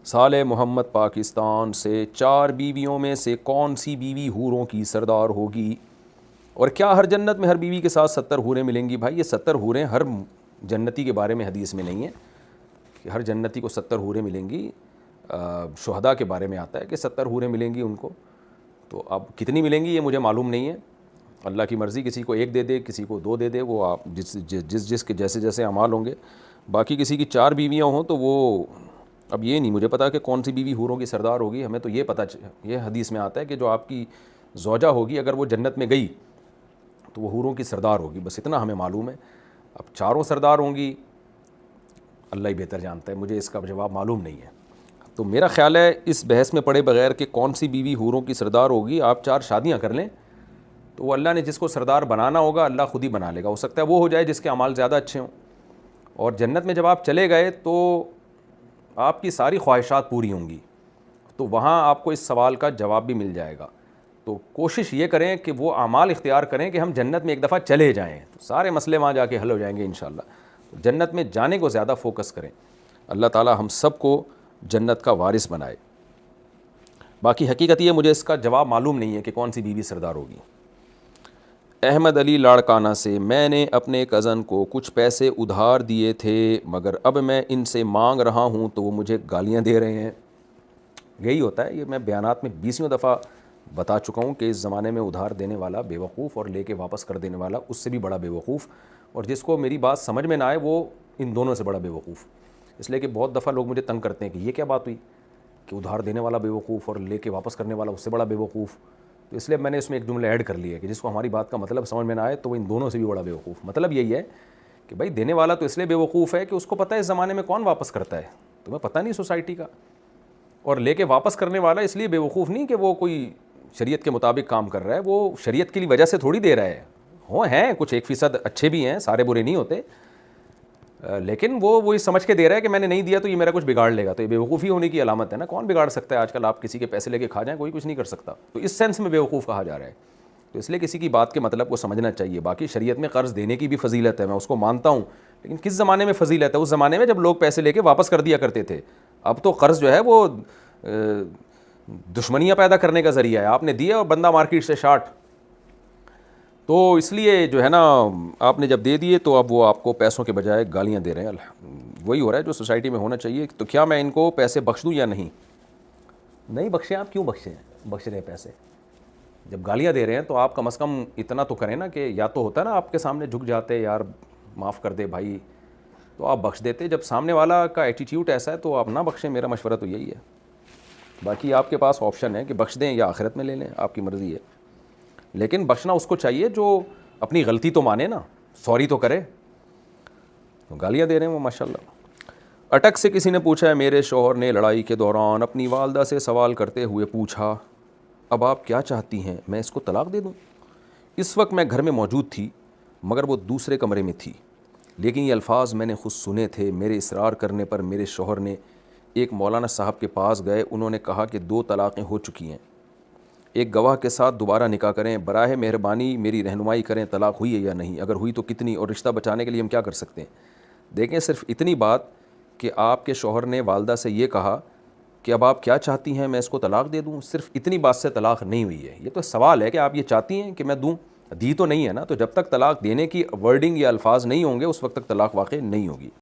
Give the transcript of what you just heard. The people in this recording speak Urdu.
سال محمد پاکستان سے 4 بیویوں میں سے کون سی بیوی حوروں کی سردار ہوگی؟ اور کیا ہر جنت میں ہر بیوی کے ساتھ 70 حوریں ملیں گی؟ بھائی یہ 70 حوریں ہر جنتی کے بارے میں حدیث میں نہیں ہے کہ ہر جنتی کو 70 حوریں ملیں گی. شہداء کے بارے میں آتا ہے کہ 70 حوریں ملیں گی ان کو. تو اب کتنی ملیں گی یہ مجھے معلوم نہیں ہے. اللہ کی مرضی، کسی کو 1 دے دے، کسی کو 2 دے دے، وہ آپ جس کے جیسے جیسے اعمال ہوں گے. باقی کسی کی 4 بیویاں ہوں تو وہ اب یہ نہیں مجھے پتا کہ کون سی بیوی حوروں کی سردار ہوگی. ہمیں تو یہ پتہ، یہ حدیث میں آتا ہے کہ جو آپ کی زوجہ ہوگی اگر وہ جنت میں گئی تو وہ حوروں کی سردار ہوگی. بس اتنا ہمیں معلوم ہے. اب 4 سردار ہوں گی اللہ ہی بہتر جانتا ہے، مجھے اس کا جواب معلوم نہیں ہے. تو میرا خیال ہے اس بحث میں پڑے بغیر کہ کون سی بیوی حوروں کی سردار ہوگی، آپ 4 شادیاں کر لیں تو وہ اللہ نے جس کو سردار بنانا ہوگا اللہ خود ہی بنا لے گا. ہو سکتا ہے وہ ہو جائے جس کے اعمال زیادہ اچھے ہوں. اور جنت میں جب آپ چلے گئے تو آپ کی ساری خواہشات پوری ہوں گی، تو وہاں آپ کو اس سوال کا جواب بھی مل جائے گا. تو کوشش یہ کریں کہ وہ اعمال اختیار کریں کہ ہم جنت میں ایک دفعہ چلے جائیں تو سارے مسئلے وہاں جا کے حل ہو جائیں گے انشاءاللہ. تو جنت میں جانے کو زیادہ فوکس کریں. اللہ تعالی ہم سب کو جنت کا وارث بنائے. باقی حقیقت یہ مجھے اس کا جواب معلوم نہیں ہے کہ کون سی بیوی سردار ہوگی. احمد علی لاڑکانہ سے، میں نے اپنے کزن کو کچھ پیسے ادھار دیے تھے مگر اب میں ان سے مانگ رہا ہوں تو وہ مجھے گالیاں دے رہے ہیں. یہی ہوتا ہے، یہ میں بیانات میں 20ویں دفعہ بتا چکا ہوں کہ اس زمانے میں ادھار دینے والا بے وقوف اور لے کے واپس کر دینے والا اس سے بھی بڑا بے وقوف، اور جس کو میری بات سمجھ میں نہ آئے وہ ان دونوں سے بڑا بے وقوف. اس لیے کہ بہت دفعہ لوگ مجھے تنگ کرتے ہیں کہ یہ کیا بات ہوئی کہ ادھار دینے والا بے وقوف اور لے کے واپس کرنے والا اس سے بڑا بے وقوف. تو اس لیے میں نے اس میں ایک جملہ ایڈ کر لیا ہے کہ جس کو ہماری بات کا مطلب سمجھ میں نہ آئے تو وہ ان دونوں سے بھی بڑا بے وقوف. مطلب یہی ہے کہ بھائی دینے والا تو اس لیے بے وقوف ہے کہ اس کو پتہ ہے اس زمانے میں کون واپس کرتا ہے، تمہیں پتہ نہیں سوسائٹی کا. اور لے کے واپس کرنے والا اس لیے بے وقوف نہیں کہ وہ کوئی شریعت کے مطابق کام کر رہا ہے، وہ شریعت کی وجہ سے تھوڑی دے رہا ہے. ہیں کچھ 1% اچھے بھی ہیں، سارے برے نہیں ہوتے، لیکن وہ سمجھ کے دے رہا ہے کہ میں نے نہیں دیا تو یہ میرا کچھ بگاڑ لے گا. تو یہ بے وقوفی ہونے کی علامت ہے نا. کون بگاڑ سکتا ہے؟ آج کل آپ کسی کے پیسے لے کے کھا جائیں، کوئی کچھ نہیں کر سکتا. تو اس سینس میں بے وقوف کہا جا رہا ہے. تو اس لیے کسی کی بات کے مطلب کو سمجھنا چاہیے. باقی شریعت میں قرض دینے کی بھی فضیلت ہے، میں اس کو مانتا ہوں، لیکن کس زمانے میں فضیلت ہے؟ اس زمانے میں جب لوگ پیسے لے کے واپس کر دیا کرتے تھے. اب تو قرض جو ہے وہ دشمنیاں پیدا کرنے کا ذریعہ ہے. آپ نے دیا اور بندہ مارکیٹ سے شارٹ. تو اس لیے جو ہے نا آپ نے جب دے دیے تو اب وہ آپ کو پیسوں کے بجائے گالیاں دے رہے ہیں. وہی ہو رہا ہے جو سوسائٹی میں ہونا چاہیے. تو کیا میں ان کو پیسے بخش دوں یا نہیں؟ نہیں بخشیں. آپ کیوں بخش رہے ہیں پیسے؟ جب گالیاں دے رہے ہیں تو آپ کم از کم اتنا تو کریں نا کہ یا تو ہوتا ہے نا آپ کے سامنے جھک جاتے یار معاف کر دے بھائی، تو آپ بخش دیتے. جب سامنے والا کا ایٹیٹیوڈ ایسا ہے تو آپ نہ بخشیں. میرا مشورہ تو یہی ہے. باقی آپ کے پاس آپشن ہے کہ بخش دیں یا آخرت میں لے لیں، آپ کی مرضی ہے. لیکن بخشنا اس کو چاہیے جو اپنی غلطی تو مانے نا، سوری تو کرے. تو گالیاں دے رہے ہیں وہ ماشاءاللہ. اٹک سے کسی نے پوچھا ہے، میرے شوہر نے لڑائی کے دوران اپنی والدہ سے سوال کرتے ہوئے پوچھا، اب آپ کیا چاہتی ہیں، میں اس کو طلاق دے دوں؟ اس وقت میں گھر میں موجود تھی مگر وہ دوسرے کمرے میں تھی، لیکن یہ الفاظ میں نے خود سنے تھے. میرے اصرار کرنے پر میرے شوہر نے ایک مولانا صاحب کے پاس گئے. انہوں نے کہا کہ 2 طلاقیں ہو چکی ہیں، ایک گواہ کے ساتھ دوبارہ نکاح کریں. براہ مہربانی میری رہنمائی کریں، طلاق ہوئی ہے یا نہیں، اگر ہوئی تو کتنی، اور رشتہ بچانے کے لیے ہم کیا کر سکتے ہیں؟ دیکھیں صرف اتنی بات کہ آپ کے شوہر نے والدہ سے یہ کہا کہ اب آپ کیا چاہتی ہیں، میں اس کو طلاق دے دوں، صرف اتنی بات سے طلاق نہیں ہوئی ہے. یہ تو سوال ہے کہ آپ یہ چاہتی ہیں کہ میں دوں، دی تو نہیں ہے نا. تو جب تک طلاق دینے کی ورڈنگ یا الفاظ نہیں ہوں گے اس وقت تک طلاق واقع نہیں ہوگی.